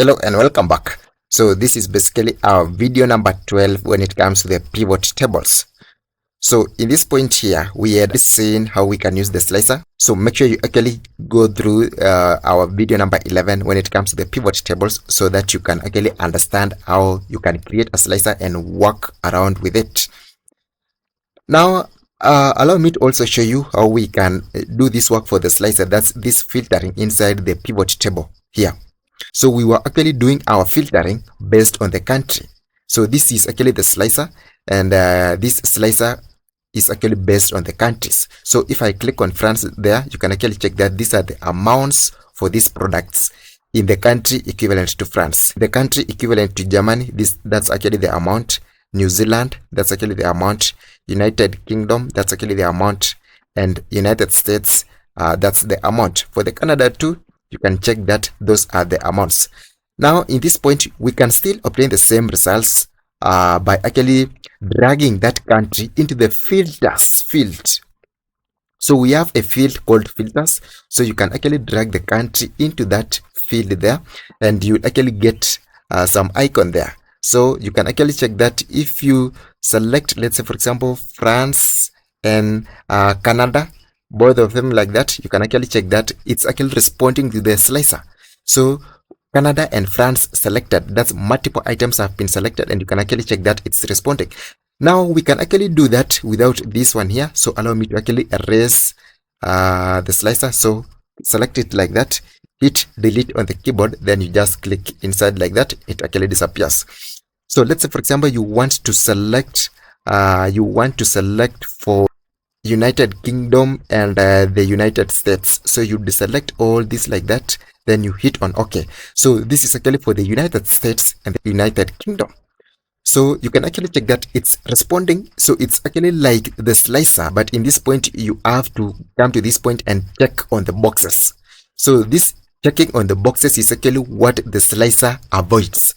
Hello and welcome back. So this is basically our video number 12 when it comes to the pivot tables. So in this point here, we had seen how we can use the slicer. So make sure you actually go through our video number 11 when it comes to the pivot tables so that you can actually understand how you can create a slicer and work around with it. Now, allow me to also show you how we can do this work for the slicer. That's this filtering inside the pivot table here. So we were actually doing our filtering based on the country. So this is actually the slicer, and this slicer is actually based on the countries. So if I click on France there, you can actually check that these are the amounts for these products in the country equivalent to France. The country equivalent to Germany, that's actually the amount. New Zealand, that's actually the amount. United Kingdom, that's actually the amount. And United States, that's the amount. For the Canada too, you can check that those are the amounts. Now in this point, we can still obtain the same results by actually dragging that country into the filters field. So we have a field called filters. So you can actually drag the country into that field there, and you actually get some icon there. So you can actually check that if you select, let's say for example, France and Canada, both of them like that, you can actually check that it's actually responding to the slicer. So Canada and France selected, that's multiple items have been selected, and you can actually check that it's responding. Now we can actually do that without this one here. So allow me to actually erase the slicer. So select it like that, hit delete on the keyboard, then you just click inside like that, it actually disappears. So let's say for example you want to select for United Kingdom and the United States. So you deselect all this like that, then you hit on OK. So this is actually for the United States and the United Kingdom. So you can actually check that it's responding. So it's actually like the slicer, but in this point you have to come to this point and check on the boxes. So this checking on the boxes is actually what the slicer avoids.